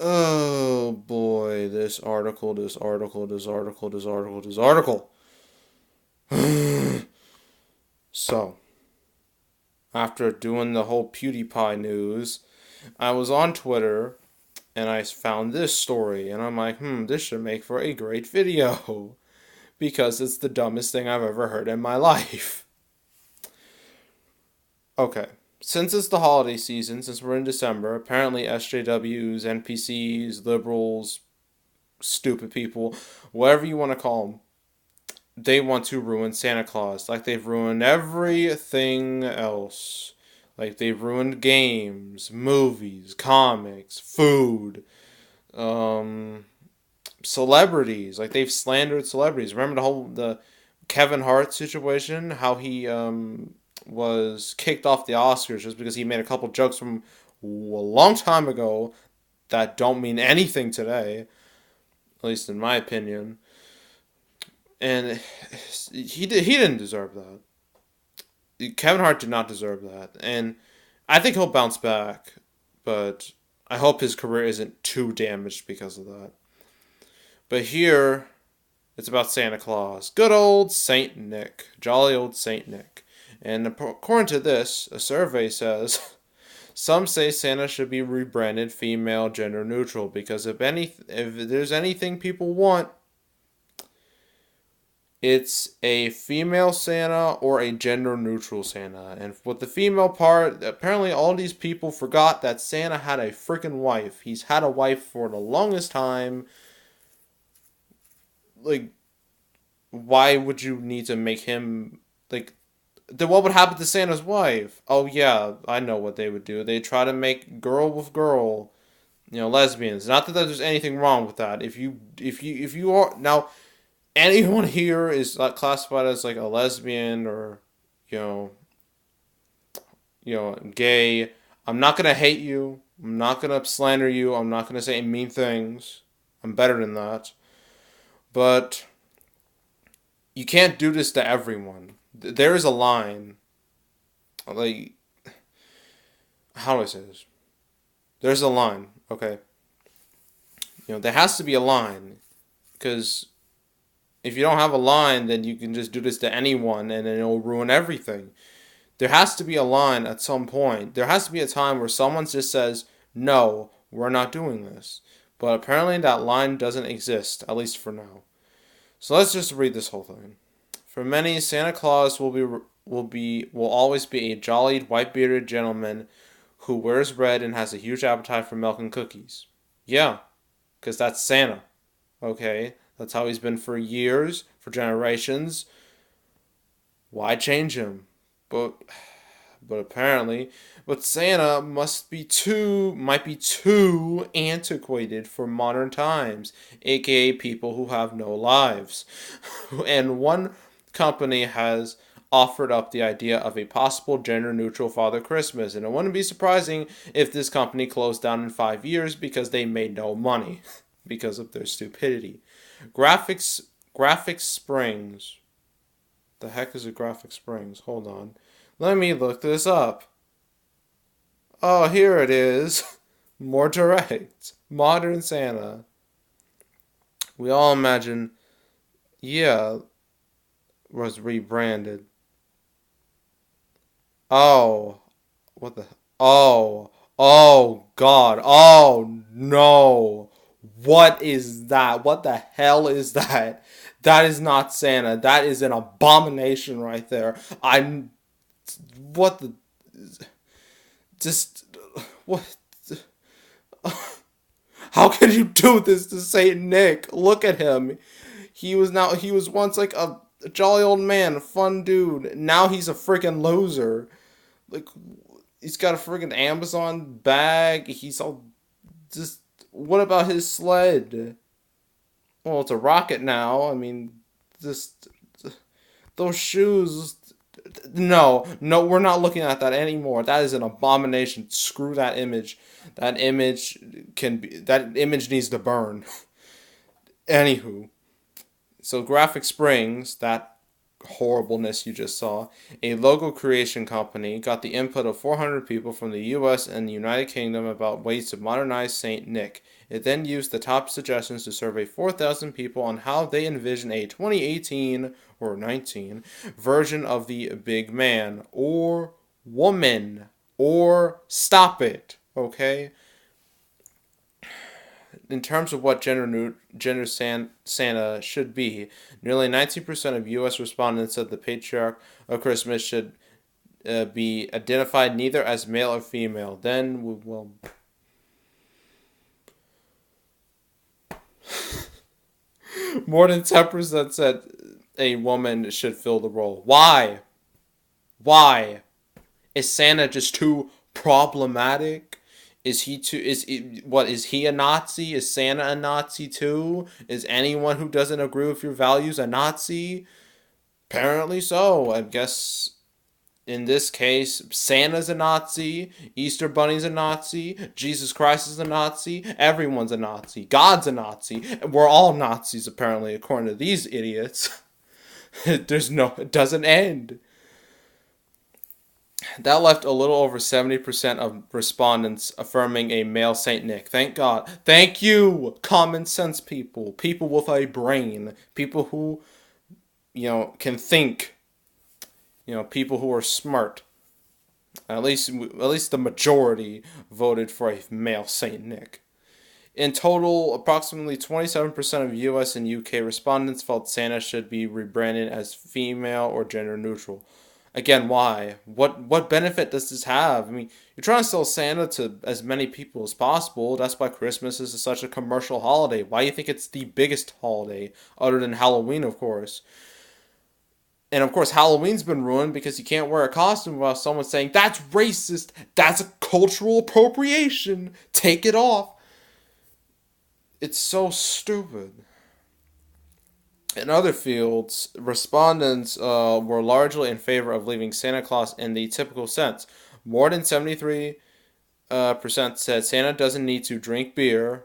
Oh boy, this article, this article, this article, this article, this article. So, after doing the whole PewDiePie news, I was on Twitter and I found this story and I'm like, this should make for a great video because it's the dumbest thing I've ever heard in my life. Okay. Since it's the holiday season, since we're in December, apparently SJWs, NPCs, liberals, stupid people, whatever you want to call them, they want to ruin Santa Claus like they've ruined everything else. Like they've ruined games, movies, comics, food, um, celebrities. Like they've slandered celebrities. Remember the Kevin Hart situation? How he was kicked off the Oscars just because he made a couple jokes from a long time ago that don't mean anything today, at least in my opinion. And he didn't deserve that. Kevin Hart did not deserve that, and I think he'll bounce back, but I hope his career isn't too damaged because of that. But here, it's about Santa Claus, good old Saint Nick, jolly old Saint Nick. And according to this, a survey says some say Santa should be rebranded female gender neutral because if there's anything people want, it's a female Santa or a gender neutral Santa. And with the female part, apparently all these people forgot that Santa had a freaking wife. He's had a wife for the longest time. Like, why would you need to make him, like, then what would happen to Santa's wife? Oh yeah, I know what they would do. They try to make girl with girl, lesbians. Not that there's anything wrong with that. If you are now, anyone here is like classified as like a lesbian or you know gay, I'm not gonna hate you. I'm not gonna slander you. I'm not gonna say mean things. I'm better than that. But you can't do this to everyone. There is a line. Like, how do I say this? There's a line. Okay. There has to be a line because if you don't have a line, then you can just do this to anyone and then it'll ruin everything. There has to be a line at some point. There has to be a time where someone just says, no, we're not doing this. But apparently that line doesn't exist, at least for now. So let's just read this whole thing. For many, Santa Claus will always be a jolly white-bearded gentleman who wears red and has a huge appetite for milk and cookies. Yeah, because that's Santa. Okay? That's how he's been for years, for generations. Why change him? But apparently, Santa might be too antiquated for modern times, aka people who have no lives. And one company has offered up the idea of a possible gender neutral Father Christmas, and it wouldn't be surprising if this company closed down in 5 years because they made no money because of their stupidity. Graphics Springs. The heck is a Graphic Springs? Hold on. Let me look this up. Oh, here it is. More direct. Modern Santa. We all imagine, yeah, was rebranded. Oh, what the? Oh, God. Oh, no. What is that? What the hell is that? That is not Santa. That is an abomination right there. What the, just, what, how can you do this to Saint Nick? Look at him. He was once like a jolly old man, a fun dude. Now he's a freaking loser. Like, he's got a freaking Amazon bag. He's all, just, what about his sled? Well, it's a rocket now. I mean, just those shoes. No, no, we're not looking at that anymore. That is an abomination. Screw that image. That image needs to burn. Anywho, so Graphic Springs, that horribleness you just saw. A logo creation company got the input of 400 people from the US and the United Kingdom about ways to modernize St. Nick. It then used the top suggestions to survey 4,000 people on how they envision a 2018 or 19 version of the big man or woman or stop it, okay? In terms of what Santa should be, nearly 19% of U.S. respondents said the patriarch of Christmas should be identified neither as male or female. Then, well, more than 10% said a woman should fill the role. Why? Why? Is Santa just too problematic? Is he a Nazi? Is Santa a Nazi too? Is anyone who doesn't agree with your values a Nazi? Apparently so. I guess in this case, Santa's a Nazi, Easter Bunny's a Nazi, Jesus Christ is a Nazi, everyone's a Nazi, God's a Nazi. We're all Nazis apparently, according to these idiots. It doesn't end. That left a little over 70% of respondents affirming a male Saint Nick. Thank God. Thank you, common sense people. People with a brain. People who, can think. People who are smart. At least the majority voted for a male Saint Nick. In total, approximately 27% of US and UK respondents felt Santa should be rebranded as female or gender neutral. Again, why? What benefit does this have? I mean, you're trying to sell Santa to as many people as possible. That's why Christmas is such a commercial holiday. Why do you think it's the biggest holiday, other than Halloween, of course? And of course, Halloween's been ruined because you can't wear a costume without someone saying, that's racist, that's a cultural appropriation, take it off. It's so stupid. In other fields, respondents were largely in favor of leaving Santa Claus in the typical sense. More than 73% said Santa doesn't need to drink beer,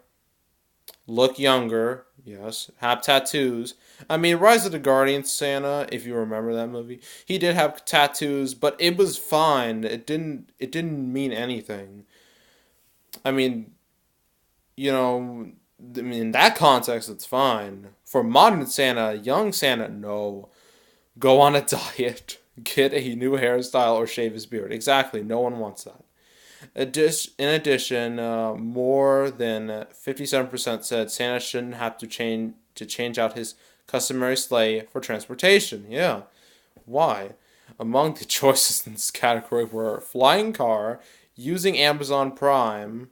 look younger, yes, have tattoos. I mean, Rise of the Guardians Santa, if you remember that movie, he did have tattoos, but it was fine. It didn't mean anything. I mean, in that context, it's fine. For modern Santa, young Santa, no. Go on a diet, get a new hairstyle, or shave his beard. Exactly, no one wants that. In addition, more than 57% said Santa shouldn't have to change out his customary sleigh for transportation. Yeah, why? Among the choices in this category were flying car, using Amazon Prime.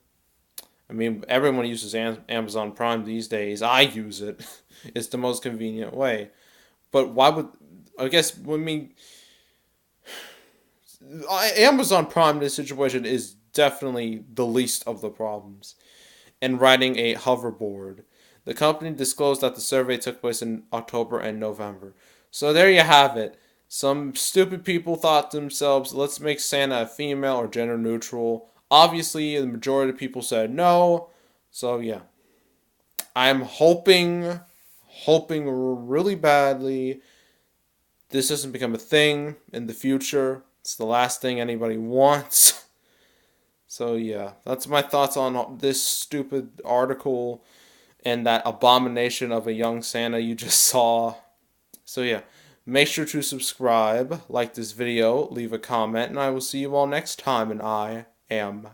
I mean, everyone uses Amazon Prime these days. I use it. It's the most convenient way. But why would... Amazon Prime in this situation is definitely the least of the problems. And riding a hoverboard. The company disclosed that the survey took place in October and November. So there you have it. Some stupid people thought to themselves, let's make Santa a female or gender neutral. Obviously, the majority of people said no. So, yeah. I'm hoping really badly this doesn't become a thing in the future. It's the last thing anybody wants. So, yeah. That's my thoughts on this stupid article and that abomination of a young Santa you just saw. So, yeah. Make sure to subscribe, like this video, leave a comment, and I will see you all next time, and I am